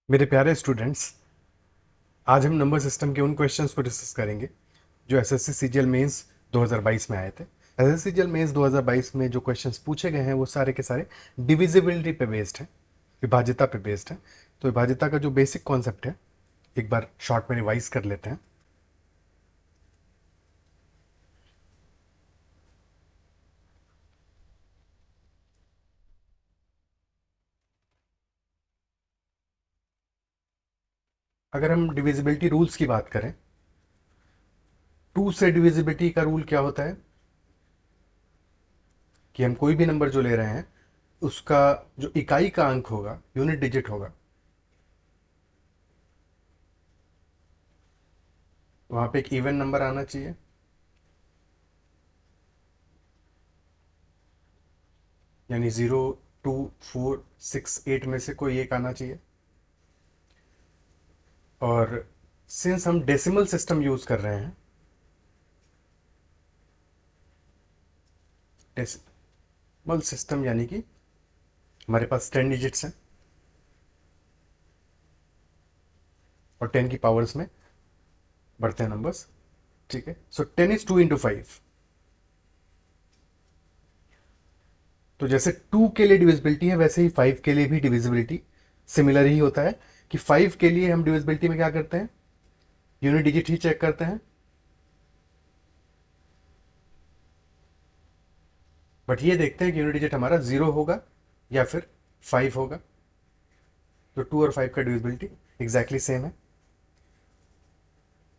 मेरे प्यारे स्टूडेंट्स, आज हम नंबर सिस्टम के उन क्वेश्चंस को डिस्कस करेंगे जो एसएससी सीजीएल मेंस 2022 में आए थे। एसएससी सीजीएल मेंस 2022 में जो क्वेश्चंस पूछे गए हैं वो सारे के सारे डिविजिबिलिटी पे बेस्ड हैं, विभाज्यता पे बेस्ड हैं। तो विभाज्यता का जो बेसिक कॉन्सेप्ट है एक बार शॉर्ट में रिवाइज कर लेते हैं। अगर हम डिविजिबिलिटी रूल्स की बात करें, टू से डिविजिबिलिटी का रूल क्या होता है कि हम कोई भी नंबर जो ले रहे हैं उसका जो इकाई का अंक होगा, यूनिट डिजिट होगा, वहां पे एक इवन नंबर आना चाहिए। यानी 0, 2, 4, 6, 8 में से कोई एक आना चाहिए। और सिंस हम डेसिमल सिस्टम यूज कर रहे हैं, डेसिमल सिस्टम यानी कि हमारे पास 10 डिजिट्स हैं और 10 की पावर्स में बढ़ते हैं नंबर्स। ठीक है, सो 10 is 2 into 5। तो जैसे 2 के लिए डिविजिबिलिटी है वैसे ही 5 के लिए भी डिविजिबिलिटी सिमिलर ही होता है कि 5 के लिए हम डिविजिबिलिटी में क्या करते हैं, यूनिट डिजिट ही चेक करते हैं। बट ये देखते हैं कि यूनिट डिजिट हमारा 0 होगा या फिर 5 होगा। तो 2 और 5 का डिविजिबिलिटी एग्जैक्टली सेम है।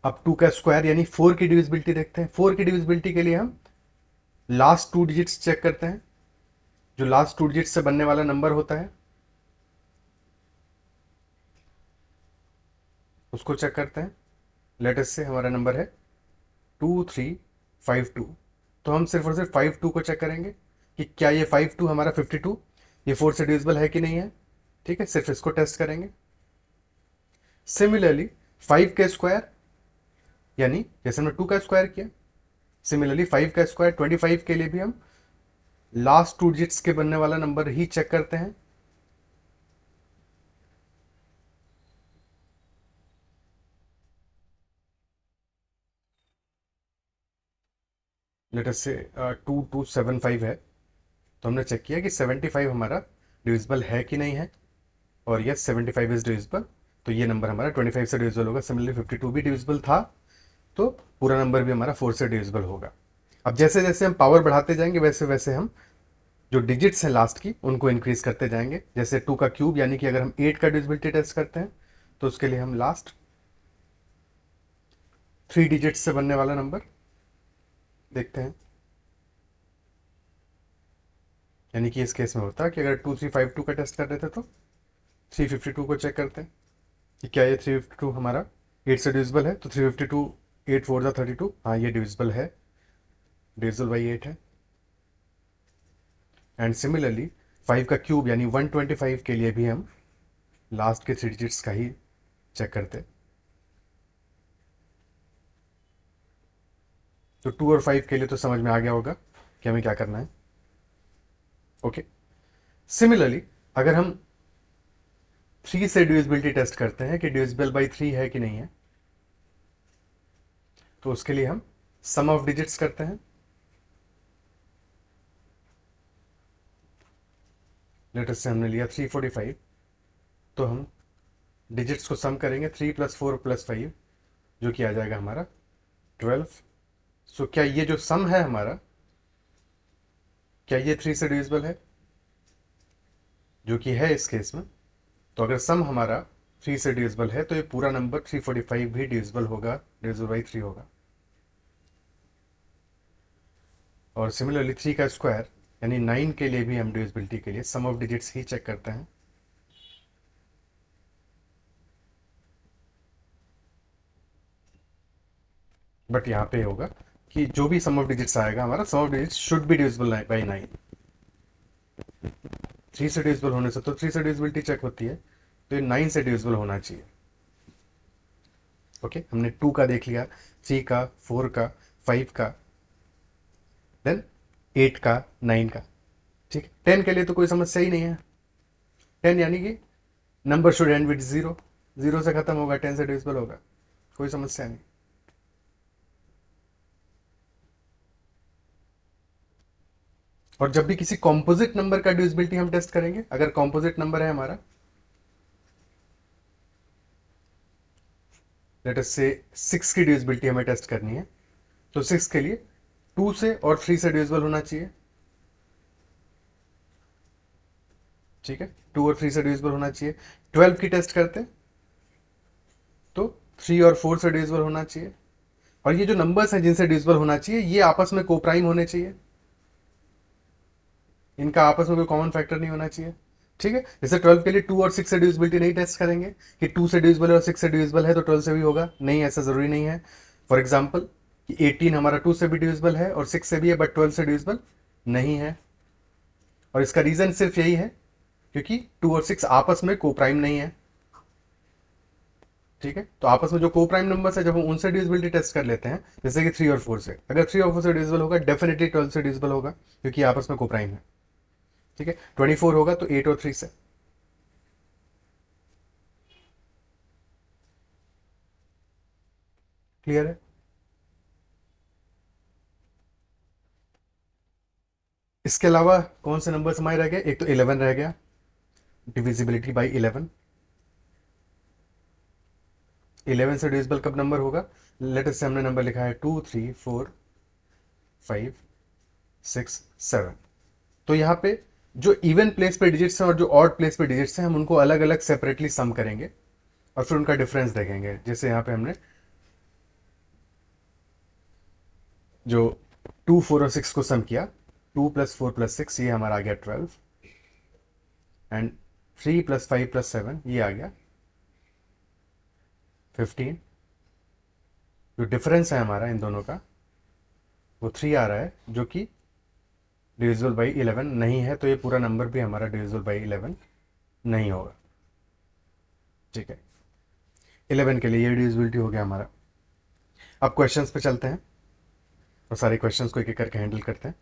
अब 2 का स्क्वायर यानी 4 की डिविजिबिलिटी देखते हैं। 4 की डिविजिबिलिटी के लिए हम लास्ट 2 डिजिट्स चेक करते हैं। जो लास्ट 2 डिजिट से बनने वाला नंबर होता है उसको चेक करते हैं। लेटेस्ट से हमारा नंबर है 2352। तो हम सिर्फ और सिर्फ 52 को चेक करेंगे कि क्या ये 52 हमारा 52 ये 4 से डिविजिबल है कि नहीं है। ठीक है, सिर्फ इसको टेस्ट करेंगे। सिमिलरली 5 का स्क्वायर यानी जैसे हमने 2 का स्क्वायर किया, सिमिलरली 5 का स्क्वायर 25 के लिए भी हम लास्ट 2 डिजिट्स के बनने वाला नंबर ही चेक करते हैं। लेट अस से 2275 है, तो हमने चेक किया कि 75 हमारा डिविजिबल है कि नहीं है, और यस 75 इज डिविजिबल। तो ये नंबर हमारा 25 से डिविजिबल होगा। सिमिलरली 52 भी डिविजिबल था, तो पूरा नंबर भी हमारा 4 से डिविजिबल होगा। अब जैसे जैसे हम पावर बढ़ाते जाएंगे वैसे वैसे हम जो डिजिट्स हैं लास्ट की उनको इंक्रीज करते जाएंगे। जैसे 2 का क्यूब यानी कि अगर हम 8 का डिविजिबिलिटी टेस्ट करते हैं तो उसके लिए हम लास्ट 3 डिजिट्स से बनने वाला नंबर देखते हैं। यानी कि इस केस में होता है कि अगर 2352 का टेस्ट कर रहे थे तो 352 को चेक करते हैं कि क्या ये 352 हमारा 8 से डिविजिबल है। तो 352 8 4 32, हाँ ये डिविजिबल है, डिविजिबल बाई 8 है। एंड सिमिलरली 5 का क्यूब यानी 125 के लिए भी हम लास्ट के 3 डिजिट्स का ही चेक करते हैं। तो 2 और 5 के लिए तो समझ में आ गया होगा कि हमें क्या करना है। ओके, सिमिलरली अगर हम 3 से डिविजिबिलिटी टेस्ट करते हैं कि डिविजिबल बाई 3 है कि नहीं है, तो उसके लिए हम सम ऑफ डिजिट्स करते हैं। लेटर से हमने लिया 345, तो हम डिजिट्स को सम करेंगे 3 + 4 + 5, जो कि आ जाएगा हमारा 12। सो क्या ये जो सम है हमारा, क्या ये 3 से डिविजिबल है, जो कि है इस केस में। तो अगर सम हमारा 3 से डिविजिबल है तो ये पूरा नंबर 345 भी डिविजिबल होगा, डिविजिबल बाई 3 होगा। और सिमिलरली 3 का स्क्वायर यानी 9 के लिए भी हम डिविजिबिलिटी के लिए सम ऑफ डिजिट्स ही चेक करते हैं। बट यहाँ पे होगा कि जो भी सम ऑफ डिजिट्स आएगा हमारा sum of digits should be divisible by 9। 3 से डिविजिबल होने से तो 3 से डिविजिबिलिटी चेक होती है, तो ये 9 से डिविजिबल होना चाहिए। ओके, हमने 2 का देख लिया, 3 का, 4 का, 5 का, देन 8 का, 9 का। ठीक है, 10 के लिए तो कोई समस्या ही नहीं है। 10 यानी कि number should and with zero, zero से खत्म होगा, 10 से डिविजिबल होगा, कोई समस्या नहीं। और जब भी किसी कॉम्पोजिट नंबर का डिविजिबिलिटी हम टेस्ट करेंगे, अगर कॉम्पोजिट नंबर है हमारा, लेट अस से 6 की डिविजिबिलिटी हमें टेस्ट करनी है, तो 6 के लिए 2 से और 3 से डिविजिबल होना चाहिए, ठीक है, 2 और 3 से डिविजिबल होना चाहिए। 12 की टेस्ट करते हैं तो 3 और 4 से डिविजिबल होना चाहिए। और ये जो नंबर्स हैं जिनसे डिविजिबल होना चाहिए, ये आपस में कोप्राइम होने चाहिए, इनका आपस में कोई कॉमन फैक्टर नहीं होना चाहिए, ठीक है। जैसे 12 के लिए 2 और 6 से डिविजिबिलिटी नहीं टेस्ट करेंगे कि 2 से डिविजिबल है और 6 से डिविजिबल है तो 12 से भी होगा, नहीं, ऐसा जरूरी नहीं है। फॉर एग्जाम्पल कि 18 हमारा 2 से भी डिविजिबल है और 6 से भी है, बट 12 से डिविजिबल नहीं है। और इसका रीजन सिर्फ यही है क्योंकि 2 और 6 आपस में कोप्राइम नहीं है, ठीक है। तो आपस में जो को प्राइम नंबर्स है, जब हम उनसे डिविजिबिलिटी टेस्ट कर लेते हैं, जैसे कि 3 और 4 से, अगर 3 और 4 से डिविजिबल होगा, डेफिनेटली 12 से डिविजिबल होगा क्योंकि आपस में को प्राइम है, ठीक है। 24 होगा तो 8 और 3 से। क्लियर है? इसके अलावा कौन से नंबर्स हमारे रह गए? एक तो 11 रह गया, डिविजिबिलिटी बाई 11। 11 से डिविजिबल कब नंबर होगा? लेटेस्ट से हमने नंबर लिखा है 2 3 4 5 6 7। तो यहाँ पे जो इवन प्लेस पे डिजिट्स हैं और जो ऑड प्लेस पे डिजिट्स हैं, हम उनको अलग अलग सेपरेटली सम करेंगे और फिर उनका डिफरेंस देखेंगे। जैसे यहाँ पे हमने जो 2 4 और 6 को सम किया, 2 + 4 + 6, ये हमारा आ गया 12, एंड 3 + 5 + 7, ये आ गया 15। जो डिफरेंस है हमारा इन दोनों का वो 3 आ रहा है, जो कि डिविजिबल बाई 11 नहीं है, तो ये पूरा नंबर भी हमारा डिविजिबल बाई 11 नहीं होगा, ठीक है। 11 के लिए ये डिविजिबिलिटी हो गया हमारा। अब क्वेश्चंस पे चलते हैं और सारे क्वेश्चंस को एक एक करके हैंडल करते हैं।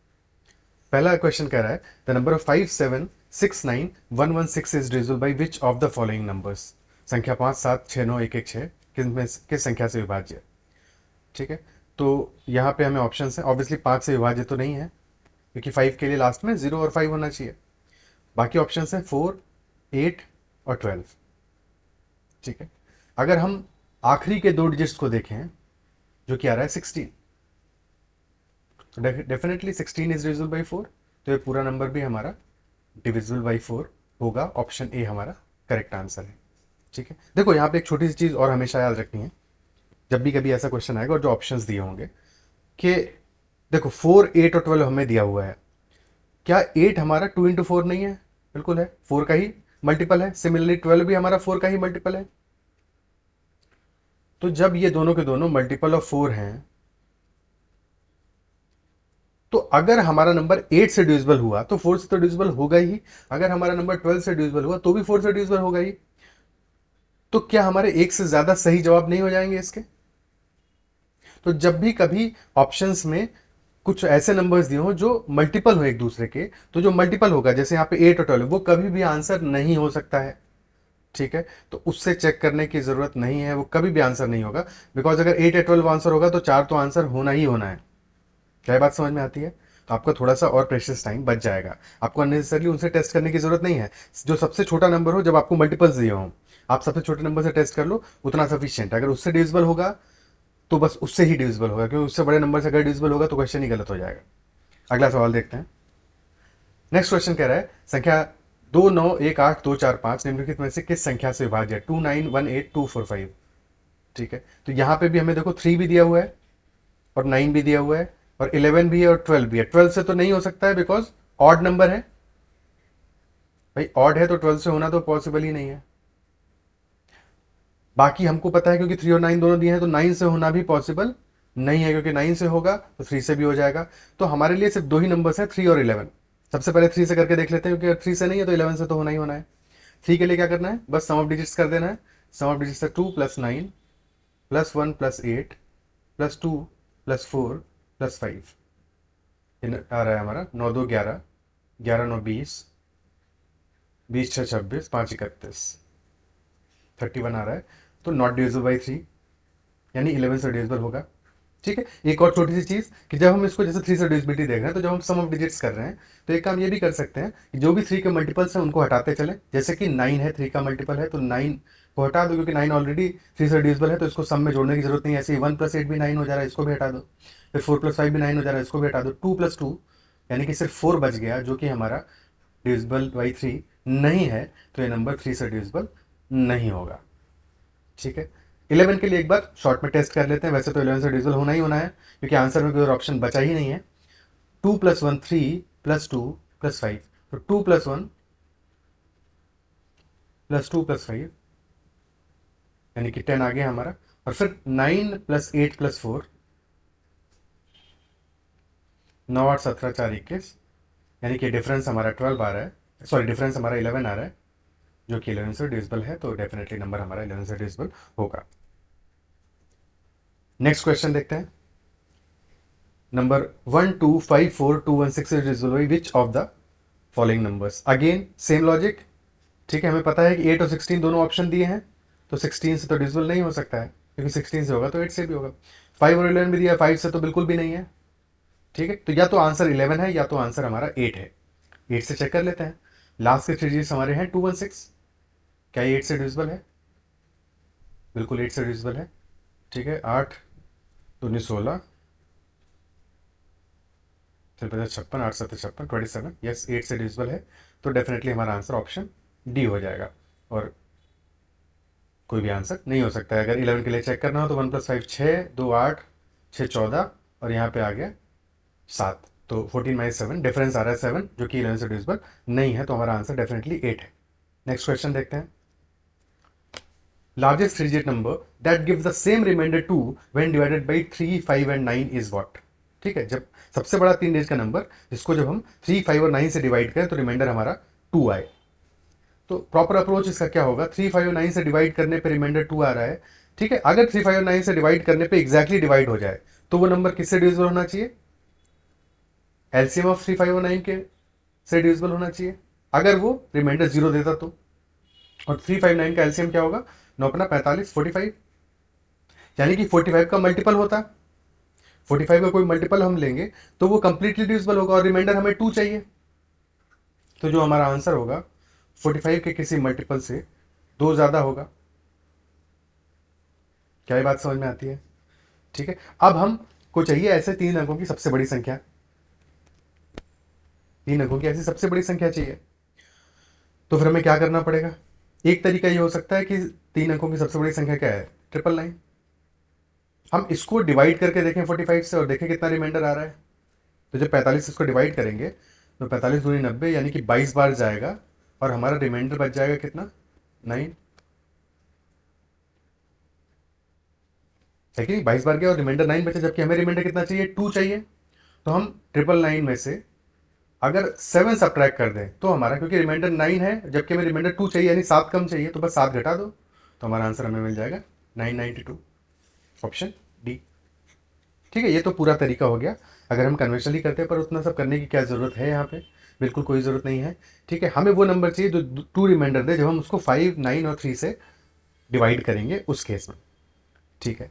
पहला क्वेश्चन कह रहा है the number of 5 7 6 9 1 1 6 is divisible by which of the following numbers. संख्या 5 7 6 9 1 1 6 किस संख्या से विभाज्य है, ठीक है। तो यहाँ पे हमें ऑप्शन है, ऑब्वियसली 5 से विभाज्य तो नहीं है क्योंकि 5 के लिए लास्ट में 0 और 5 होना चाहिए। बाकी ऑप्शन है 4 8 और 12, ठीक है। अगर हम आखिरी के दो डिजिट्स को देखें जो कि आ रहा है 16, तो डेफिनेटली 16 इज डिविजिबल बाई 4, तो ये पूरा नंबर भी हमारा डिविजिबल बाई 4 होगा। ऑप्शन ए हमारा करेक्ट आंसर है, ठीक है। देखो यहाँ पे एक छोटी सी चीज़ और हमेशा याद रखनी है जब भी कभी ऐसा क्वेश्चन आएगा और जो ऑप्शंस दिए होंगे कि देखो 4 8 और 12 हमें दिया हुआ है, क्या 8 हमारा 2 × 4 नहीं है? बिल्कुल है, 4 का ही मल्टीपल है। सिमिलरली 12 भी हमारा 4 का ही मल्टीपल है। तो जब ये दोनों के दोनों मल्टीपल ऑफ 4 हैं, तो अगर हमारा नंबर 8 से डिविजिबल हुआ तो 4 से तो डिविजिबल होगा ही, अगर हमारा नंबर 12 से डिविजिबल हुआ तो भी 4 से डिविजिबल होगा ही। तो क्या हमारे एक से ज्यादा सही जवाब नहीं हो जाएंगे इसके? तो जब भी कभी ऑप्शंस में कुछ ऐसे नंबर्स दिए हो जो मल्टीपल हो एक दूसरे के, तो जो मल्टीपल होगा जैसे यहाँ पे 8 और 12, वो कभी भी आंसर नहीं हो सकता है, ठीक है। तो उससे चेक करने की जरूरत नहीं है, वो कभी भी आंसर नहीं होगा, बिकॉज अगर 8 या 12 आंसर होगा तो 4 तो आंसर होना ही होना है। क्या बात समझ में आती है? तो आपका थोड़ा सा और प्रेशियस टाइम बच जाएगा, आपको अननेसेसरली उनसे टेस्ट करने की जरूरत नहीं है। जो सबसे छोटा नंबर हो, जब आपको मल्टीपल्स दिए हो, आप सबसे छोटे नंबर से टेस्ट कर लो, उतना सफिशियंट। अगर उससे डिविजिबल होगा तो बस उससे ही डिविजिबल होगा, क्योंकि उससे बड़े नंबर से अगर डिविजिबल होगा तो क्वेश्चन ही गलत हो जाएगा। अगला सवाल देखते हैं। नेक्स्ट क्वेश्चन कह रहा है संख्या 2 9 1 8 2 4 5 निम्नलिखित में से किस संख्या से विभाज्य है? 2 9 1 8 2 4 5, ठीक है। तो यहां पे भी हमें देखो 3 भी दिया हुआ है और 9 भी दिया हुआ है और 11 भी है और 12 भी है। 12 से तो नहीं हो सकता है बिकॉज ऑड नंबर है, भाई ऑड है तो 12 से होना तो पॉसिबल ही नहीं है। बाकी हमको पता है क्योंकि 3 और 9 दोनों दिए हैं, तो 9 से होना भी पॉसिबल नहीं है, क्योंकि 9 से होगा तो 3 से भी हो जाएगा। तो हमारे लिए सिर्फ दो ही नंबर्स हैं, 3 और 11। सबसे पहले 3 से करके देख लेते हैं, क्योंकि 3 से नहीं है तो 11 से तो होना ही होना है। 3 के लिए क्या करना है? बस सम ऑफ डिजिट्स कर देना है। सम ऑफ डिजिट्स है 2 + 9 + 1 + 8 + 2 + 4 + 5, आ रहा है हमारा 9 2 11, 11 9 20, 20 6 26, 5 31। 31 आ रहा है, तो नॉट डिविजिबल बाई 3, यानी 11 से डिविजिबल होगा। ठीक है, एक और छोटी सी चीज़ कि जब हम इसको जैसे 3 से डिविजिबिलिटी देख रहे हैं, तो जब हम सम ऑफ डिजिट्स कर रहे हैं तो एक काम ये भी कर सकते हैं कि जो भी 3 के मल्टीपल्स हैं उनको हटाते चलें। जैसे कि 9 है, 3 का मल्टीपल है, तो 9 को हटा दो, क्योंकि 9 ऑलरेडी 3 से डिविजिबल है, तो इसको सम में जोड़ने की जरूरत नहीं है। ऐसे ही 1 + 8 भी 9 हो जा रहा है, इसको भी हटा दो। फिर 4 + 5 भी 9 हो जा रहा है, इसको भी हटा दो। 2 + 2 यानी कि सिर्फ 4 बच गया, जो कि हमारा डिविजिबल बाई 3 नहीं है, तो ये नंबर 3 से डिविजिबल नहीं होगा। ठीक है, 11 के लिए एक बार शॉर्ट में टेस्ट कर लेते हैं। वैसे तो 11 से डिविजिबल होना ही होना है, क्योंकि आंसर में कोई और ऑप्शन बचा ही नहीं है। 2 + 1 3 + 2 + 5, तो 2 + 1 + 2 + 5 यानी कि 10 आ गया हमारा। और फिर 9 + 8 + 4, 9 8 17 4 21, यानी कि डिफरेंस हमारा 12 आ रहा है, सॉरी डिफरेंस हमारा 11 आ रहा है, जो कि 11 से डिविजिबल है, तो डेफिनेटली नंबर हमारा 11 से डिविजिबल होगा। नेक्स्ट क्वेश्चन देखते हैं। Number 1 2 5 4 2 1 6 is divisible by which of the following numbers. Again same logic. ठीक है, हमें पता है कि 8 और 16 दोनों ऑप्शन दिए हैं, तो 16 से तो डिविजिबल नहीं हो सकता है, क्योंकि 16 से होगा तो 8 से भी होगा। 5 और 11 भी दिया, 5 से तो बिल्कुल भी नहीं है। ठीक है, तो या तो आंसर 11 है या तो आंसर हमारा 8 है। 8 से चेक कर लेते हैं। लास्ट के 3 डिजिट्स हमारे हैं 216, क्या ये 8 से डिविजिबल है? बिल्कुल 8 से डिविजिबल है। ठीक है, 8 दूनी 16, 56, 8 7 56, 27, यस 8 से डिविजिबल है, तो डेफिनेटली हमारा आंसर ऑप्शन डी हो जाएगा, और कोई भी आंसर नहीं हो सकता है। अगर 11 के लिए चेक करना हो तो 1 + 5 6, 2 8, 6 14, और यहाँ पे आ गया 7, तो 14 - 7 डिफरेंस आ रहा है 7, जो कि 11 से डिविजिबल नहीं है, तो हमारा आंसर डेफिनेटली 8 है। नेक्स्ट क्वेश्चन देखते हैं। Largest 3-digit number that gives the same remainder 2 when divided by 3 5 and 9 is what. ठीक है, जब सबसे बड़ा 3 डिजिट का नंबर जिसको जब हम 3 5 और 9 से डिवाइड करें तो रिमाइंडर हमारा 2 आए, तो प्रॉपर अप्रोच इसका क्या होगा? 3 5 और 9 से डिवाइड करने पे रिमाइंडर 2 आ रहा है। ठीक है, अगर 3 5 और 9 से डिवाइड करने पे एग्जैक्टली डिवाइड हो जाए तो वो नंबर किससे डिविजिबल होना चाहिए? एलसीएम ऑफ 3 5 और 9 के से डिविजिबल होना चाहिए, अगर वो रिमाइंडर 0 देता तो। और 3 5 9 का एलसीएम क्या होगा? 9 × 45 45, यानी कि 45 का मल्टीपल होता, 45 का कोई मल्टीपल हम लेंगे तो वो कंप्लीटली डिविजिबल होगा, और रिमाइंडर हमें 2 चाहिए, तो जो हमारा आंसर होगा 45 के किसी मल्टीपल से 2 ज़्यादा होगा। क्या ये बात समझ में आती है? ठीक है, अब हम को चाहिए ऐसे 3 अंकों की सबसे बड़ी संख्या, 3 अंकों की ऐसी सबसे बड़ी संख्या चाहिए, तो फिर हमें क्या करना पड़ेगा? एक तरीका ये हो सकता है कि 3 अंकों की सबसे बड़ी संख्या क्या है? 999। हम इसको डिवाइड करके देखें 45 से और देखें कितना रिमाइंडर आ रहा है। तो जब 45 इसको डिवाइड करेंगे तो 45 दूनी 90, यानी कि 22 बार जाएगा, और हमारा रिमाइंडर बच जाएगा कितना? 9, है कि नहीं? 22 बार गया और रिमाइंडर 9 बचा, जबकि हमें रिमाइंडर कितना चाहिए? 2 चाहिए। तो हम 999 में से अगर 7 सब्ट्रैक्ट कर दें तो हमारा, क्योंकि रिमाइंडर 9 है जबकि हमें रिमाइंडर 2 चाहिए, यानी 7 कम चाहिए, तो बस 7 घटा दो, तो हमारा आंसर हमें मिल जाएगा 992, ऑप्शन डी। ठीक है, ये तो पूरा तरीका हो गया। अगर हम कन्वेंशनली करते हैं, पर उतना सब करने की क्या ज़रूरत है यहाँ पे? बिल्कुल कोई ज़रूरत नहीं है। ठीक है, हमें वो नंबर चाहिए जो 2 रिमाइंडर दे, जब हम उसको 5 9 और 3 से डिवाइड करेंगे उस केस में। ठीक है,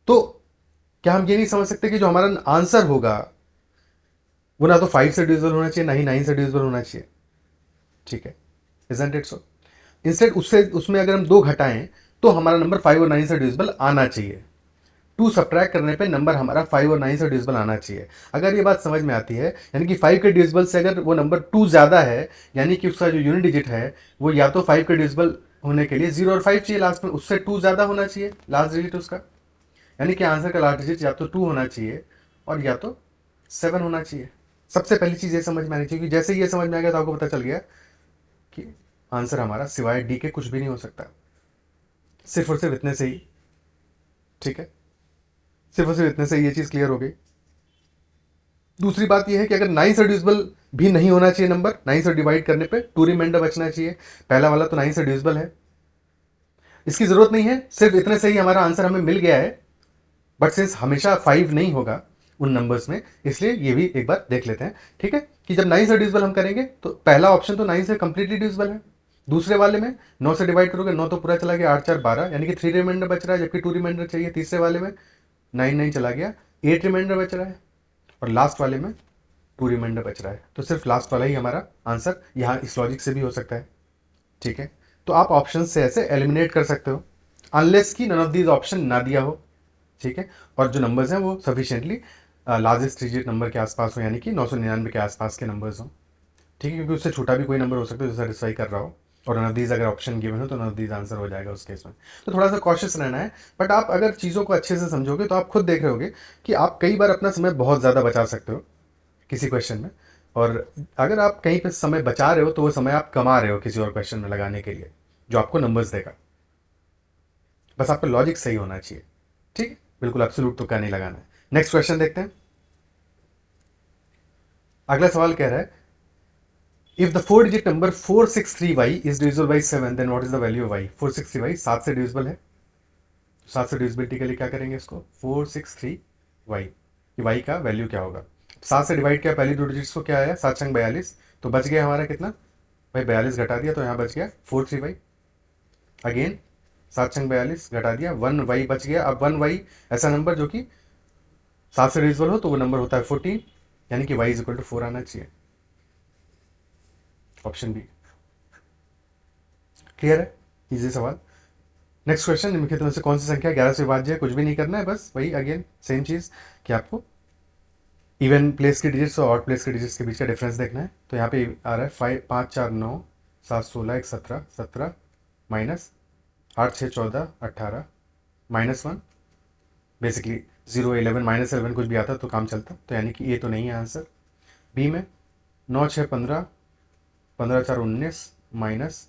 तो क्या हम ये नहीं समझ सकते कि जो हमारा आंसर होगा वो ना तो 5 से डिविजिबल होना चाहिए, ना ही 9 से डिविजिबल होना चाहिए। ठीक है, इजंट इट सो? इंस्टेड उससे उसमें अगर हम 2 घटाएं तो हमारा नंबर 5 और 9 से डिविजिबल आना चाहिए। 2 सब्ट्रैक्ट करने पे नंबर हमारा 5 और 9 से डिविजिबल आना चाहिए। अगर ये बात समझ में आती है, यानी कि 5 के डिविजिबल से अगर वो नंबर 2 ज़्यादा है, यानी कि उसका जो यूनिट डिजिट है वो या तो 5 के डिविजिबल होने के लिए 0 और 5 चाहिए लास्ट में, उससे 2 ज़्यादा होना चाहिए लास्ट डिजिट उसका, यानी कि आंसर का लास्ट डिजिट या तो 2 होना चाहिए और या तो 7 होना चाहिए। सबसे पहली चीज़ ये समझ में आनी चाहिए कि जैसे ये समझ में आ गया तो आपको पता चल गया कि आंसर हमारा सिवाय डी के कुछ भी नहीं हो सकता, सिर्फ और सिर्फ इतने से ही। ठीक है, सिर्फ और सिर्फ इतने से ये चीज़ क्लियर हो गई। दूसरी बात यह है कि अगर 9 से डिविजिबल भी नहीं होना चाहिए नंबर, 9 से डिवाइड करने पे 2 रिमाइंडर बचना चाहिए। पहला वाला तो 9 से डिविजिबल है, इसकी जरूरत नहीं है, सिर्फ इतने से ही हमारा आंसर हमें मिल गया है। बट सिंस हमेशा 5 नहीं होगा उन नंबर्स में, इसलिए ये भी एक बार देख लेते हैं। ठीक है, कि जब 9 से डिविजिबल हम करेंगे तो पहला ऑप्शन तो 9 से कंप्लीटली डिविजिबल है, दूसरे वाले में 9 से डिवाइड करोगे, 9 तो पूरा चला गया, 8 4 12, यानी कि 3 रिमाइंडर बच रहा है, जबकि 2 रिमाइंडर चाहिए। तीसरे वाले में 9 9 चला गया, 8 रिमाइंडर बच रहा है, और लास्ट वाले में 2 रिमाइंडर बच रहा है। तो सिर्फ लास्ट वाला ही हमारा आंसर यहाँ इस लॉजिक से भी हो सकता है। ठीक है, तो आप ऑप्शन से ऐसे एलिमिनेट कर सकते हो, अनलेस की नन ऑफ दीज ऑप्शन ना दिया हो। ठीक है, और जो नंबर्स हैं वो सफिशिएंटली लार्जेस्ट डिजिट नंबर के आसपास हो, यानी कि 999 के आसपास के नंबर्स हो। ठीक है, क्योंकि उससे छोटा भी कोई नंबर हो सकता है जो सेटिस्फाई कर रहा हो, और नन ऑफ दीज अगर ऑप्शन गिवन हो तो नन ऑफ दीज आंसर हो जाएगा उस केस में। तो थोड़ा सा कॉशियस रहना है, बट आप अगर चीज़ों को अच्छे से समझोगे तो आप खुद देख रहे होगे कि आप कई बार अपना समय बहुत ज़्यादा बचा सकते हो किसी क्वेश्चन में, और अगर आप कहीं पे समय बचा रहे हो तो वो समय आप कमा रहे हो किसी और क्वेश्चन में लगाने के लिए जो आपको नंबर्स देगा। बस आपका लॉजिक सही होना चाहिए। ठीक है, बिल्कुल एब्सोल्यूट तुक्का नहीं लगाना है। नेक्स्ट क्वेश्चन देखते हैं। अगला सवाल कह रहा है, if the 4 digit number 463y is divisible by 7 then what is the value of y। 463y 7 से डिविजिबल है, 7 से डिविजिबिलिटी के लिए क्या करेंगे इसको, 463y, ये y का वैल्यू क्या होगा। 7 से डिवाइड किया, पहली दो डिजिट्स को क्या आया, 7 छंग 42, तो बच गया हमारा कितना भाई, 42 घटा दिया तो यहाँ बच गया 43y। अगेन 7 छंग 42 घटा दिया, 1y बच गया। अब 1y ऐसा नंबर जो कि 7 से डिविजिबल हो तो वो नंबर होता है 14, यानी कि y इज इक्वल टू 4 आना चाहिए, ऑप्शन बी। क्लियर है, इजी सवाल। नेक्स्ट क्वेश्चन, निम्नलिखित में से कौन सी संख्या 11 से विभाज्य है। कुछ भी नहीं करना है, बस वही अगेन सेम चीज कि आपको इवन प्लेस के डिजिट्स और ऑड प्लेस के डिजिट्स के बीच का डिफरेंस देखना है। तो यहाँ पे आ रहा है 5 4 9 7 16 1 17 17 माइनस 8 6 14 18 -1, बेसिकली 0 11 -11 कुछ भी आता तो काम चलता, तो यानी कि ये तो नहीं है आंसर। बी में 9 6 15 15 4 19 minus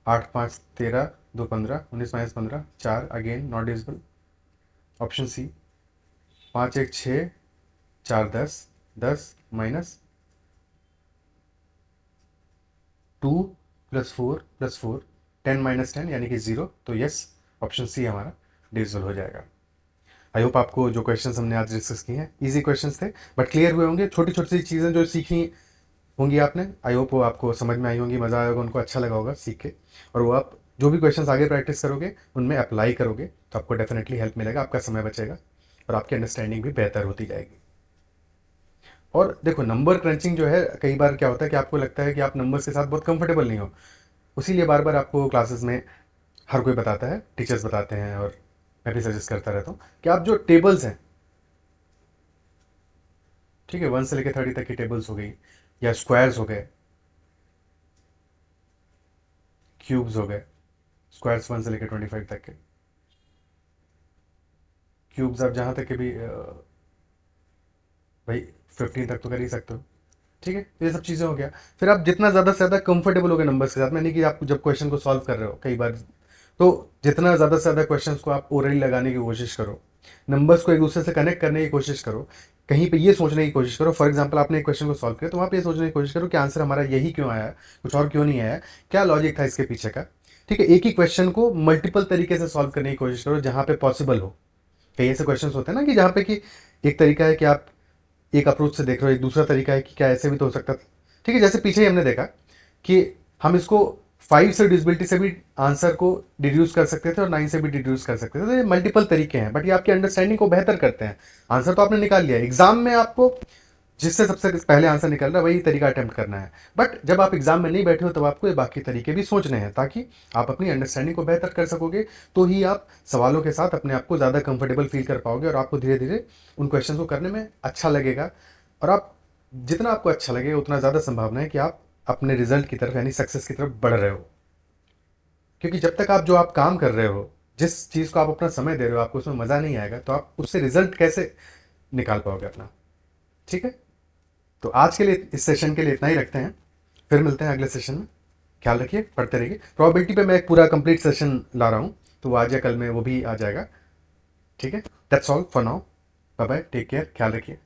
8 5 13 2 15 19 -15 4, again not divisible. Option C 5 1 6 4 10 10 minus 2 + 4 + 4 10 -10 यानी कि 0, तो यस ऑप्शन सी हमारा डिविजिबल हो जाएगा। आई होप आपको जो क्वेश्चंस हमने आज डिस्कस किए हैं इजी क्वेश्चंस थे, बट क्लियर हुए होंगे। छोटी छोटी सी चीज़ें जो सीखी होंगी आपने, आई होप वो आपको समझ में आई होंगी, मज़ा आया होगा, उनको अच्छा लगा होगा सीख के, और वो आप जो भी क्वेश्चंस आगे प्रैक्टिस करोगे उनमें अप्लाई करोगे तो आपको डेफिनेटली हेल्प मिलेगा, आपका समय बचेगा और आपकी अंडरस्टैंडिंग भी बेहतर होती जाएगी। और देखो, नंबर क्रंचिंग जो है, कई बार क्या होता है कि आपको लगता है कि आप नंबर्स के साथ बहुत कंफर्टेबल नहीं हो, उसीलिए बार बार आपको क्लासेस में हर कोई बताता है, टीचर्स बताते हैं, और मैं भी सजेस्ट करता रहता हूँ कि आप जो टेबल्स हैं, ठीक है, 1 से लेकर 30 तक की टेबल्स हो गई, या स्क्वायर्स हो गए, क्यूब्स हो गए, स्क्वायर्स 1 से लेकर 25 तक के, क्यूब्स आप जहाँ तक के भी भाई 15 तक तो कर ही सकते हो। ठीक है, तो ये सब चीज़ें हो गया। फिर आप जितना ज़्यादा से ज़्यादा कंफर्टेबल हो गए नंबर्स के साथ में, यानी कि आप जब क्वेश्चन को सॉल्व कर रहे हो कई बार, तो जितना ज़्यादा से ज़्यादा क्वेश्चंस को आप ओरली लगाने की कोशिश करो, नंबर्स को एक दूसरे से कनेक्ट करने की कोशिश करो, कहीं पे ये सोचने की कोशिश करो। फॉर एग्जांपल आपने एक क्वेश्चन को सॉल्व किया तो वहाँ पे ये सोचने की कोशिश करो कि आंसर हमारा यही क्यों आया, कुछ और क्यों नहीं आया, क्या लॉजिक था इसके पीछे का। ठीक है, एक ही क्वेश्चन को मल्टीपल तरीके से सॉल्व करने की कोशिश करो जहाँ पे पॉसिबल हो। कई ऐसे क्वेश्चन होते हैं ना कि जहाँ पे कि एक तरीका है कि आप एक अप्रोच से देख रहे हो, एक दूसरा तरीका है कि क्या ऐसे भी तो हो सकता था। ठीक है, जैसे पीछे ही हमने देखा कि हम इसको 5 से डिविजिबिलिटी से भी आंसर को डिड्यूस कर सकते थे और 9 से भी डिड्यूस कर सकते थे, तो ये मल्टीपल तरीके हैं, बट ये आपकी अंडरस्टैंडिंग को बेहतर करते हैं। आंसर तो आपने निकाल लिया, एग्जाम में आपको जिससे सबसे पहले आंसर निकल रहा है वही तरीका अटेम्प्ट करना है, बट जब आप एग्जाम में नहीं बैठे हो तब आपको ये बाकी तरीके भी सोचने हैं, ताकि आप अपनी अंडरस्टैंडिंग को बेहतर कर सकोगे, तो ही आप सवालों के साथ अपने आप को ज़्यादा कंफर्टेबल फील कर पाओगे और आपको धीरे धीरे उन क्वेश्चन को करने में अच्छा लगेगा। और आप जितना आपको अच्छा लगे उतना ज़्यादा संभावना है कि आप अपने रिजल्ट की तरफ यानी सक्सेस की तरफ बढ़ रहे हो, क्योंकि जब तक आप जो आप काम कर रहे हो, जिस चीज़ को आप अपना समय दे रहे हो, आपको उसमें मज़ा नहीं आएगा तो आप उससे रिजल्ट कैसे निकाल पाओगे अपना। ठीक है, तो आज के लिए इस सेशन के लिए इतना ही रखते हैं, फिर मिलते हैं अगले सेशन में। ख्याल रखिए, पढ़ते रहिए। प्रोबेबिलिटी पे मैं एक पूरा कंप्लीट सेशन ला रहा हूँ, तो वो आज या कल में वो भी आ जाएगा। ठीक है, that's all for now, bye bye, take care, ख्याल रखिए।